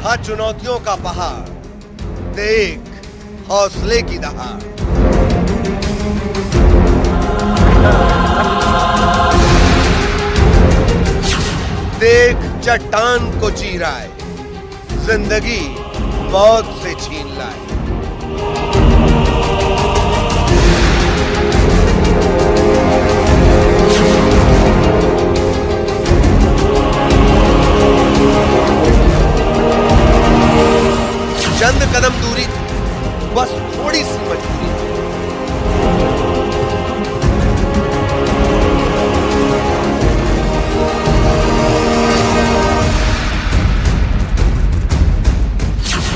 था चुनौतियों का पहाड़, देख हौसले की दहाड़। देख चट्टान को चीराए, जिंदगी मौत से छीन लाए। चंद कदम दूरी थी, बस थोड़ी सी मजबूरी थी।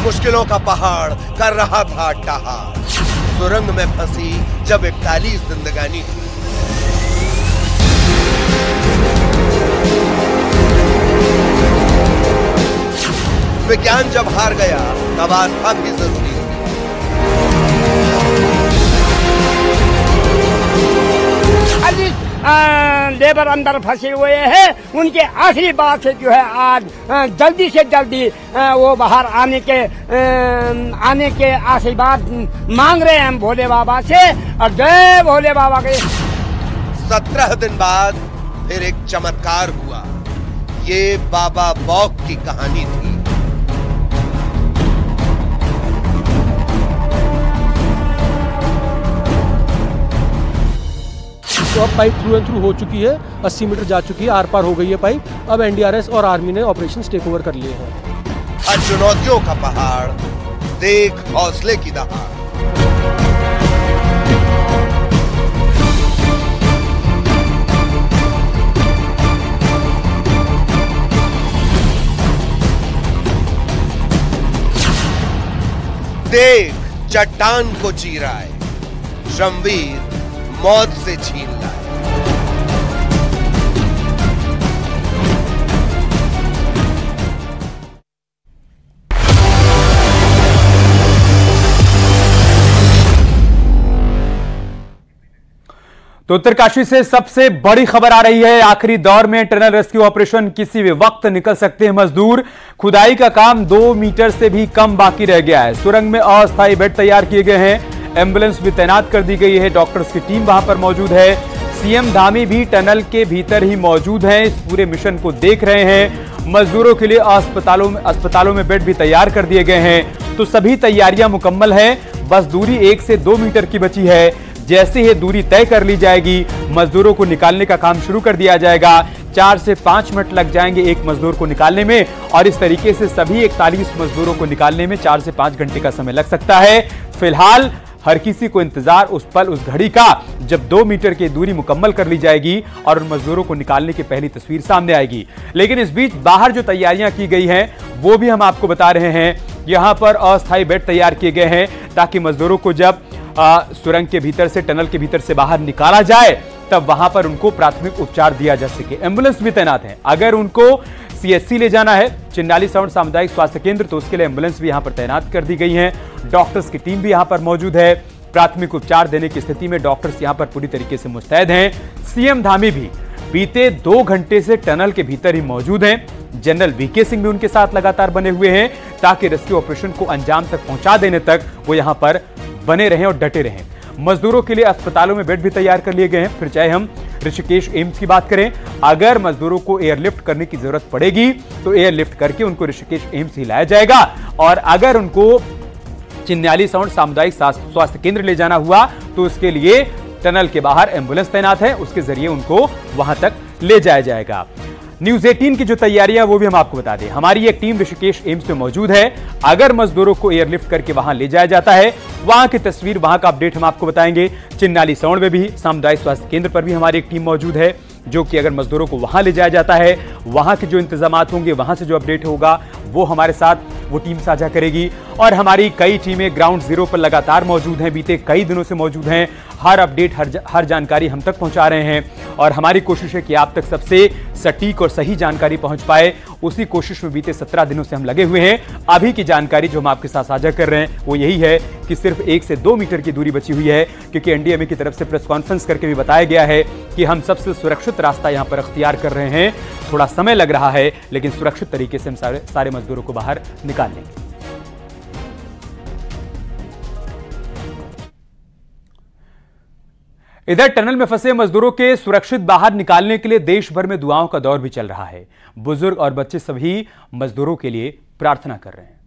मुश्किलों का पहाड़ कर रहा था अट्टाहास, सुरंग में फंसी जब 41 जिंदगानी थी। विज्ञान जब हार गया तब आस्था भी जरूरी थी। लेबर अंदर फंसे हुए हैं, उनके आखिरी बात से जो है आज जल्दी से जल्दी वो बाहर आने के आशीर्वाद मांग रहे हैं हम भोले बाबा से। और जय भोले बाबा के। 17 दिन बाद फिर एक चमत्कार हुआ। ये बाबा बौक की कहानी थी। तो अब पाइप थ्रू एंड थ्रू हो चुकी है, 80 मीटर जा चुकी है, आर पार हो गई है पाइप। अब एनडीआरएस और आर्मी ने ऑपरेशन टेक ओवर कर लिए हैं। चुनौतियों का पहाड़, देख हौसले की दहाड़। देख चट्टान को चीराए, श्रमवीर मौत से छीन लाए। तो उत्तरकाशी से सबसे बड़ी खबर आ रही है। आखिरी दौर में टनल रेस्क्यू ऑपरेशन, किसी भी वक्त निकल सकते हैं मजदूर। खुदाई का काम 2 मीटर से भी कम बाकी रह गया है। सुरंग में अस्थायी बेड तैयार किए गए हैं, एम्बुलेंस भी तैनात कर दी गई है, डॉक्टर्स की टीम वहां पर मौजूद है। सीएम धामी भी टनल के भीतर ही मौजूद हैं, इस पूरे मिशन को देख रहे हैं। मजदूरों के लिए अस्पतालों में बेड भी तैयार कर दिए गए हैं। तो सभी तैयारियां मुकम्मल हैं, बस दूरी 1 से 2 मीटर की बची है। जैसे ही दूरी तय कर ली जाएगी, मजदूरों को निकालने का काम शुरू कर दिया जाएगा। 4 से 5 मिनट लग जाएंगे एक मजदूर को निकालने में, और इस तरीके से सभी 41 मजदूरों को निकालने में 4 से 5 घंटे का समय लग सकता है। फिलहाल हर किसी को इंतजार उस पल, उस घड़ी का जब 2 मीटर की दूरी मुकम्मल कर ली जाएगी और उन मजदूरों को निकालने की पहली तस्वीर सामने आएगी। लेकिन इस बीच बाहर जो तैयारियां की गई हैं वो भी हम आपको बता रहे हैं। यहां पर अस्थायी बेड तैयार किए गए हैं ताकि मजदूरों को जब सुरंग के भीतर से, टनल के भीतर से बाहर निकाला जाए तब वहां पर उनको प्राथमिक उपचार दिया जा सके। एम्बुलेंस भी तैनात है। अगर उनको सीएचसी ले जाना है, चिन्नाली सवर्ण सामुदायिक स्वास्थ्य केंद्र, तो उसके लिए एम्बुलेंस भी यहां पर तैनात कर दी गई है। डॉक्टर्स की टीम भी यहां पर मौजूद है। प्राथमिक उपचार देने की स्थिति में डॉक्टर्स यहां पर पूरी तरीके से मुस्तैद हैं। सीएम धामी भी बीते 2 घंटे से टनल के भीतर ही मौजूद हैं। जनरल वीके सिंह भी उनके साथ लगातार बने हुए हैं ताकि रेस्क्यू ऑपरेशन को अंजाम तक पहुंचा देने तक वो यहां पर बने रहें और डटे रहें। मजदूरों के लिए अस्पतालों में बेड भी तैयार कर लिए गए हैं। फिर चाहे हम ऋषिकेश एम्स की बात करें, अगर मजदूरों को एयरलिफ्ट करने की जरूरत पड़ेगी तो एयरलिफ्ट करके उनको ऋषिकेश एम्स ही लाया जाएगा। और अगर उनको चिन्नाली सवर्ण सामुदायिक स्वास्थ्य केंद्र ले जाना हुआ तो उसके लिए टनल के बाहर एम्बुलेंस तैनात है, उसके जरिए उनको वहां तक ले जाया जाएगा। न्यूज 18 की जो तैयारियां वो भी हम आपको बता दें। हमारी एक टीम ऋषिकेश एम्स में मौजूद है। अगर मजदूरों को एयरलिफ्ट करके वहां ले जाया जाता है, वहां की तस्वीर, वहां का अपडेट हम आपको बताएंगे। चिन्नाली सवर्ण में भी सामुदायिक स्वास्थ्य केंद्र पर भी हमारी एक टीम मौजूद है जो कि अगर मजदूरों को वहां ले जाया जाता है, वहां के जो इंतजामात होंगे, वहां से जो अपडेट होगा वो हमारे साथ वो टीम साझा करेगी। और हमारी कई टीमें ग्राउंड जीरो पर लगातार मौजूद हैं, बीते कई दिनों से मौजूद हैं। हर अपडेट, हर जानकारी हम तक पहुंचा रहे हैं और हमारी कोशिश है कि आप तक सबसे सटीक और सही जानकारी पहुंच पाए। उसी कोशिश में बीते 17 दिनों से हम लगे हुए हैं। अभी की जानकारी जो हम आपके साथ साझा कर रहे हैं वो यही है कि सिर्फ 1 से 2 मीटर की दूरी बची हुई है, क्योंकि एनडीएमए की तरफ से प्रेस कॉन्फ्रेंस करके भी बताया गया है कि हम सबसे सुरक्षित रास्ता यहां पर अख्तियार कर रहे हैं। थोड़ा समय लग रहा है लेकिन सुरक्षित तरीके से हम सारे मजदूरों को बाहर निकाल लेंगे। इधर टनल में फंसे मजदूरों के सुरक्षित बाहर निकालने के लिए देश भर में दुआओं का दौर भी चल रहा है। बुजुर्ग और बच्चे सभी मजदूरों के लिए प्रार्थना कर रहे हैं।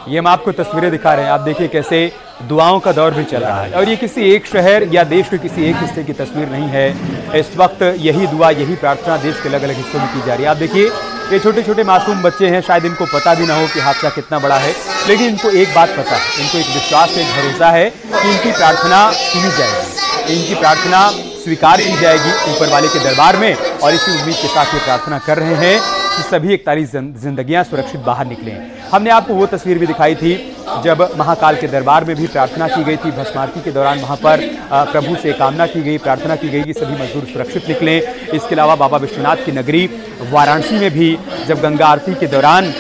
ये हम आपको तस्वीरें दिखा रहे हैं। आप देखिए कैसे दुआओं का दौर भी चल रहा है और ये किसी एक शहर या देश के किसी एक हिस्से की तस्वीर नहीं है। इस वक्त यही दुआ, यही प्रार्थना देश के अलग अलग हिस्सों में की जा रही है। आप देखिए ये छोटे छोटे मासूम बच्चे हैं, शायद इनको पता भी ना हो कि हादसा कितना बड़ा है, लेकिन इनको एक बात पता है, इनको एक विश्वास, एक भरोसा है कि इनकी प्रार्थना सुनी जाएगी, इनकी प्रार्थना स्वीकार की जाएगी ऊपर वाले के दरबार में। और इसी उम्मीद के साथ ये प्रार्थना कर रहे हैं कि सभी 41 जिंदगियां सुरक्षित बाहर निकलें। हमने आपको वो तस्वीर भी दिखाई थी जब महाकाल के दरबार में भी प्रार्थना की गई थी। भस्मारती के दौरान वहां पर प्रभु से कामना की गई, प्रार्थना की गई कि सभी मजदूर सुरक्षित निकलें। इसके अलावा बाबा विश्वनाथ की नगरी वाराणसी में भी जब गंगा आरती के दौरान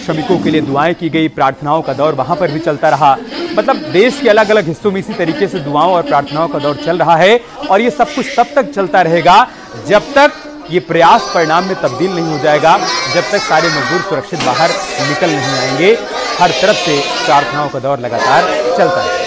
श्रमिकों के लिए दुआएं की गई, प्रार्थनाओं का दौर वहां पर भी चलता रहा। मतलब देश के अलग अलग हिस्सों में इसी तरीके से दुआओं और प्रार्थनाओं का दौर चल रहा है और ये सब कुछ तब तक चलता रहेगा जब तक ये प्रयास परिणाम में तब्दील नहीं हो जाएगा, जब तक सारे मजदूर सुरक्षित बाहर निकल नहीं आएंगे। हर तरफ से प्रार्थनाओं का दौर लगातार चलता है।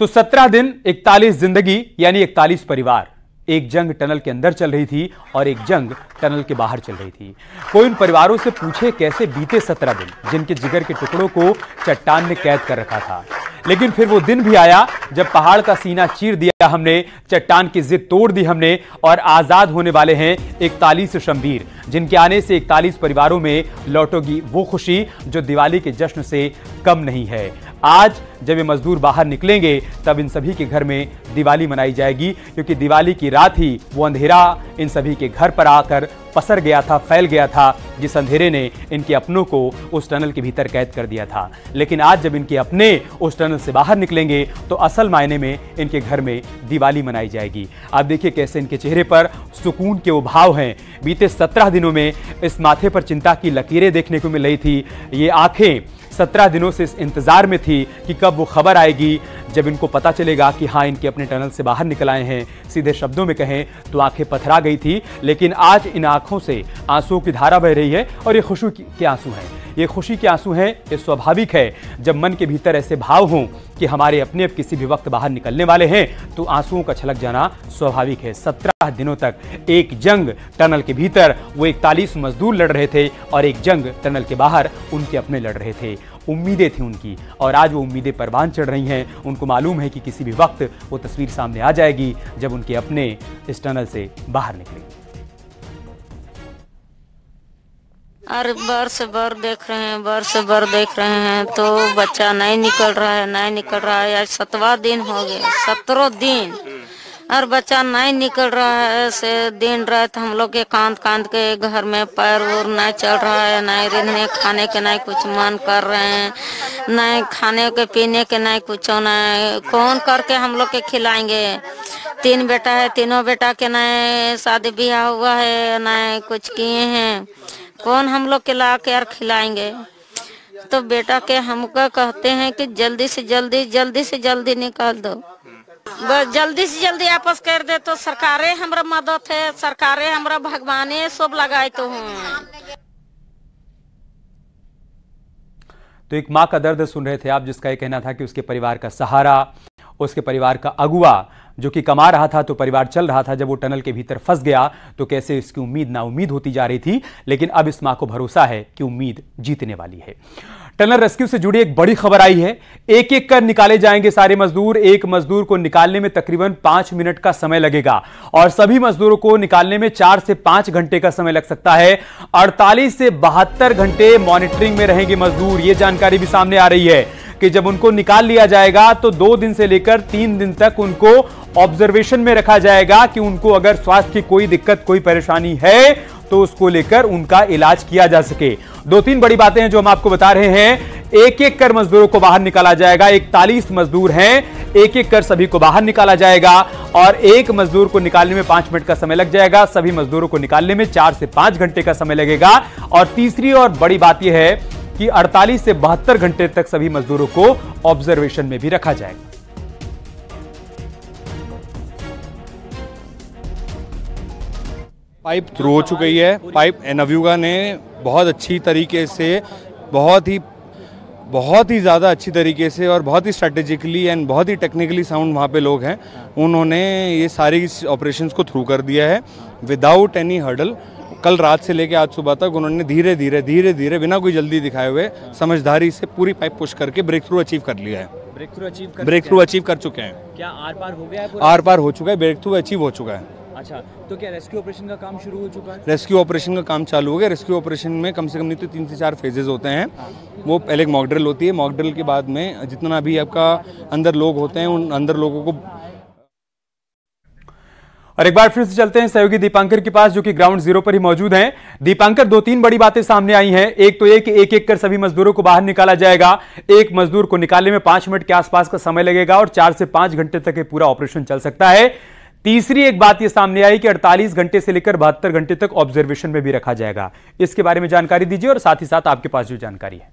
तो 17 दिन 41 जिंदगी यानी 41 परिवार। एक जंग टनल के अंदर चल रही थी और एक जंग टनल के बाहर चल रही थी। कोई उन परिवारों से पूछे कैसे बीते 17 दिन, जिनके जिगर के टुकड़ों को चट्टान ने कैद कर रखा था। लेकिन फिर वो दिन भी आया जब पहाड़ का सीना चीर दिया हमने, चट्टान की जिद तोड़ दी हमने और आजाद होने वाले हैं 41 शमवीर, जिनके आने से 41 परिवारों में लौटेगी वो खुशी जो दिवाली के जश्न से कम नहीं है। आज जब ये मजदूर बाहर निकलेंगे तब इन सभी के घर में दिवाली मनाई जाएगी, क्योंकि दिवाली की रात ही वो अंधेरा इन सभी के घर पर आकर पसर गया था, फैल गया था, जिस अंधेरे ने इनके अपनों को उस टनल के भीतर कैद कर दिया था। लेकिन आज जब इनके अपने उस टनल से बाहर निकलेंगे तो असल मायने में इनके घर में दिवाली मनाई जाएगी। आप देखिए कैसे इनके चेहरे पर सुकून के वो भाव हैं। बीते 17 दिनों में इस माथे पर चिंता की लकीरें देखने को मिल रही थी। ये आंखें 17 दिनों से इस इंतजार में थी कि कब वो खबर आएगी जब इनको पता चलेगा कि हाँ इनके अपने टनल से बाहर निकल आए हैं। सीधे शब्दों में कहें तो आंखें पथरा गई थी, लेकिन आज इन आंखों से आंसुओं की धारा बह रही है और ये खुशी के आंसू हैं। ये खुशी के आंसू हैं, ये स्वाभाविक है। जब मन के भीतर ऐसे भाव हों कि हमारे अपने अब किसी भी वक्त बाहर निकलने वाले हैं तो आंसुओं का छलक जाना स्वाभाविक है। 17 दिनों तक एक जंग टनल के भीतर वो 41 मजदूर लड़ रहे थे और एक जंग टनल के बाहर उनके अपने लड़ रहे थे। उम्मीदें थी उनकी और आज वो उम्मीदें परवान चढ़ रही हैं। उनको मालूम है कि किसी भी वक्त वो तस्वीर सामने आ जाएगी जब उनके अपने इस टनल से बाहर निकलेंगे। अरे बरस भर देख रहे हैं, बरस भर देख रहे हैं तो बच्चा नहीं निकल रहा है, नहीं निकल रहा है। आज 7वां दिन हो गया, 17 दिन और बच्चा नहीं निकल रहा है। से दिन रात हम लोग के कांद कांद के घर में पैर उर नहीं चल रहा है, नहीं रहने खाने के नहीं कुछ मन कर रहे हैं, नहीं खाने के पीने के नहीं कुछ, नहीं कौन करके हम लोग के खिलाएंगे। 3 बेटा है, तीनों बेटा के नहीं शादी ब्याह हुआ है, नहीं कुछ किए हैं, कौन हम लोग के ला के यार खिलाएंगे। तो बेटा के हमको कहते हैं कि जल्दी से जल्दी निकाल दो, बस जल्दी से जल्दी वापस कर दे तो सरकारें हमारा मदद है, सरकारें हमारा भगवाने सब लगाए तो हैं। तो एक माँ का दर्द सुन रहे थे आप, जिसका ये कहना था कि उसके परिवार का सहारा, उसके परिवार का अगुआ जो कि कमा रहा था तो परिवार चल रहा था, जब वो टनल के भीतर फंस गया तो कैसे इसकी उम्मीद नाउम्मीद होती जा रही थी। लेकिन अब इस मां को भरोसा है कि उम्मीद जीतने वाली है। टनल रेस्क्यू से जुड़ी एक बड़ी खबर आई है। एक एक कर निकाले जाएंगे सारे मजदूर। एक मजदूर को निकालने में तकरीबन 5 मिनट का समय लगेगा और सभी मजदूरों को निकालने में 4 से 5 घंटे का समय लग सकता है। 48 से 72 घंटे मॉनिटरिंग में रहेंगे मजदूर, ये जानकारी भी सामने आ रही है। कि जब उनको निकाल लिया जाएगा तो 2 दिन से लेकर 3 दिन तक उनको ऑब्जर्वेशन में रखा जाएगा कि उनको अगर स्वास्थ्य की कोई दिक्कत, कोई परेशानी है तो उसको लेकर उनका इलाज किया जा सके। 2-3 बड़ी बातें हैं जो हम आपको बता रहे हैं। एक-एक कर मजदूरों को बाहर निकाला जाएगा। 41 मजदूर हैं, एक-एक कर सभी को बाहर निकाला जाएगा और एक मजदूर को निकालने में 5 मिनट का समय लग जाएगा। सभी मजदूरों को निकालने में 4 से 5 घंटे का समय लगेगा। और तीसरी और बड़ी बात यह है कि 48 से 72 घंटे तक सभी मजदूरों को ऑब्जर्वेशन में भी रखा जाएगा। पाइप थ्रू हो चुकी है। पाइप नवयुगा ने बहुत अच्छी तरीके से, बहुत ही ज़्यादा अच्छी तरीके से और बहुत ही स्ट्रेटेजिकली एंड बहुत ही टेक्निकली साउंड वहाँ पे लोग हैं, उन्होंने ये सारी ऑपरेशंस को थ्रू कर दिया है विदाउट एनी हर्डल। कल रात से लेके आज सुबह तक उन्होंने धीरे धीरे बिना कोई जल्दी दिखाए हुए समझदारी से पूरी पाइप पुश करके ब्रेक थ्रू अचीव कर लिया है। ब्रेक थ्रू अचीव कर चुके हैं। क्या आर पार हो गया है? आर पार हो चुका है, ब्रेक थ्रू अचीव हो चुका है। अच्छा, तो क्या रेस्क्यू ऑपरेशन का काम शुरू हो चुका है? रेस्क्यू ऑपरेशन का काम चालू हो गया। रेस्क्यू ऑपरेशन में कम से कम नहीं तो 3 से 4 फेजेस होते हैं। वो पहले एक मॉक ड्रिल होती है, मॉक ड्रिल के बाद में जितना भी आपका अंदर लोग होते हैं उन अंदर लोगों को। और एक बार फिर से चलते हैं सहयोगी दीपांकर के पास जो कि ग्राउंड जीरो पर ही मौजूद हैं। दीपांकर, 2-3 बड़ी बातें सामने आई हैं। एक तो एक कर सभी मजदूरों को बाहर निकाला जाएगा। एक मजदूर को निकालने में 5 मिनट के आसपास का समय लगेगा और 4 से 5 घंटे तक ये पूरा ऑपरेशन चल सकता है। तीसरी एक बात यह सामने आई कि 48 घंटे से लेकर 72 घंटे तक ऑब्जर्वेशन में भी रखा जाएगा। इसके बारे में जानकारी दीजिए और साथ ही साथ आपके पास जो जानकारी है।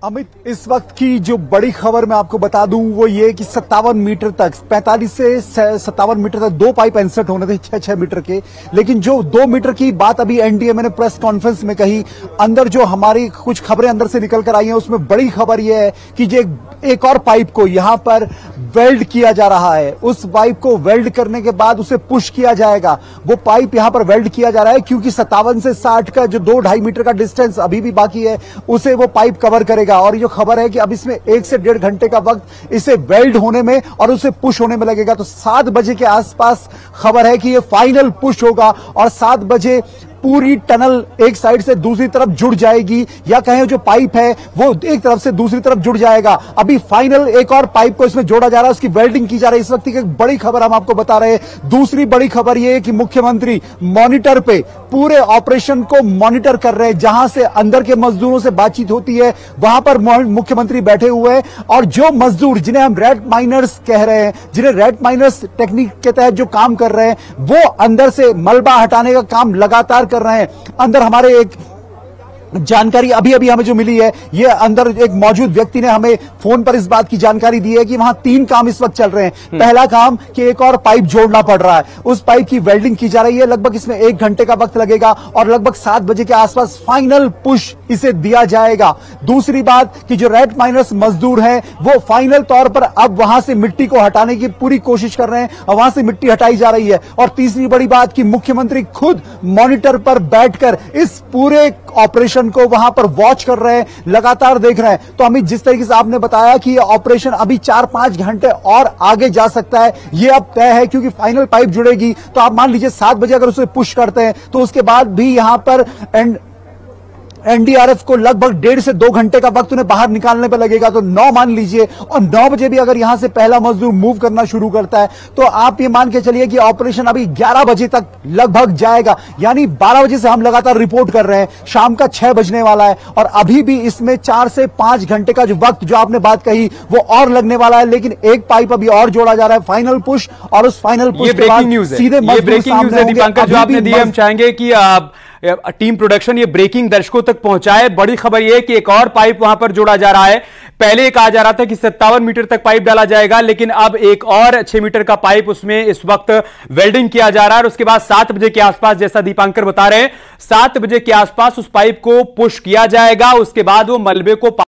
अमित, इस वक्त की जो बड़ी खबर मैं आपको बता दूं वो ये कि 57 मीटर तक, 45 से 57 मीटर तक 2 पाइप इंसर्ट होने थे 6-6 मीटर के। लेकिन जो 2 मीटर की बात अभी एनडीएमए ने प्रेस कॉन्फ्रेंस में कही, अंदर जो हमारी कुछ खबरें अंदर से निकल कर आई हैं उसमें बड़ी खबर यह है कि जो एक और पाइप को यहां पर वेल्ड किया जा रहा है। उस पाइप को वेल्ड करने के बाद उसे पुश किया जाएगा। वो पाइप यहां पर वेल्ड किया जा रहा है क्योंकि 57 से 60 का जो 2-2.5 मीटर का डिस्टेंस अभी भी बाकी है उसे वो पाइप कवर करेगा। और जो खबर है कि अब इसमें 1 से 1.5 घंटे का वक्त इसे वेल्ड होने में और उसे पुश होने में लगेगा। तो 7 बजे के आसपास खबर है कि ये फाइनल पुश होगा और 7 बजे पूरी टनल एक साइड से दूसरी तरफ जुड़ जाएगी, या कहें जो पाइप है वो एक तरफ से दूसरी तरफ जुड़ जाएगा। अभी फाइनल एक और पाइप को इसमें जोड़ा जा रहा है, उसकी वेल्डिंग की जा रही है। इस वक्त की एक बड़ी खबर हम आपको बता रहे हैं। दूसरी बड़ी खबर यह है कि मुख्यमंत्री मॉनिटर पे पूरे ऑपरेशन को मॉनिटर कर रहे हैं। जहां से अंदर के मजदूरों से बातचीत होती है वहां पर मुख्यमंत्री बैठे हुए हैं और जो मजदूर जिन्हें हम रेड माइनर्स कह रहे हैं, जिन्हें रेड माइनर्स टेक्निक के तहत जो काम कर रहे हैं, वो अंदर से मलबा हटाने का काम लगातार कर रहे हैं। अंदर हमारे एक जानकारी अभी हमें जो मिली है, ये अंदर एक मौजूद व्यक्ति ने हमें फोन पर इस बात की जानकारी दी है कि वहां 3 काम इस वक्त चल रहे हैं। पहला काम कि एक और पाइप जोड़ना पड़ रहा है, उस पाइप की वेल्डिंग की जा रही है। लगभग इसमें 1 घंटे का वक्त लगेगा और लगभग 7 बजे के आसपास फाइनल पुश इसे दिया जाएगा। दूसरी बात कि जो रेड माइनर्स मजदूर हैं वो फाइनल तौर पर अब वहां से मिट्टी को हटाने की पूरी कोशिश कर रहे हैं और वहां से मिट्टी हटाई जा रही है। और तीसरी बड़ी बात कि मुख्यमंत्री खुद मॉनिटर पर बैठकर इस पूरे ऑपरेशन को वहां पर वॉच कर रहे हैं, लगातार देख रहे हैं। तो अमित, जिस तरीके से आपने बताया कि यह ऑपरेशन अभी 4-5 घंटे और आगे जा सकता है, यह अब तय है क्योंकि फाइनल पाइप जुड़ेगी। तो आप मान लीजिए 7 बजे अगर उसे पुश करते हैं तो उसके बाद भी यहां पर एनडीआरएफ को लगभग 1.5 से 2 घंटे का वक्त उन्हें बाहर निकालने पर लगेगा। तो 9 मान लीजिए, और 9 बजे भी अगर यहां से पहला मजदूर मूव करना शुरू करता है तो आप ये मान के चलिए कि ऑपरेशन अभी 11 बजे तक लगभग जाएगा। यानी 12 बजे से हम लगातार रिपोर्ट कर रहे हैं, शाम का 6 बजने वाला है और अभी भी इसमें 4 से 5 घंटे का जो वक्त जो आपने बात कही वो और लगने वाला है। लेकिन एक पाइप अभी और जोड़ा जा रहा है, फाइनल पुश, और उस फाइनल पुश के बाद सीधे ब्रेकिंग न्यूज है दीपांकर जो आपने दी है। हम चाहेंगे कि आप टीम प्रोडक्शन ये ब्रेकिंग दर्शकों तक पहुंचाए। बड़ी खबर यह है कि एक और पाइप वहां पर जोड़ा जा रहा है। पहले कहा जा रहा था कि 57 मीटर तक पाइप डाला जाएगा, लेकिन अब एक और 6 मीटर का पाइप उसमें इस वक्त वेल्डिंग किया जा रहा है। और उसके बाद 7 बजे के आसपास, जैसा दीपांकर बता रहे हैं, 7 बजे के आसपास उस पाइप को पुश किया जाएगा। उसके बाद वो मलबे को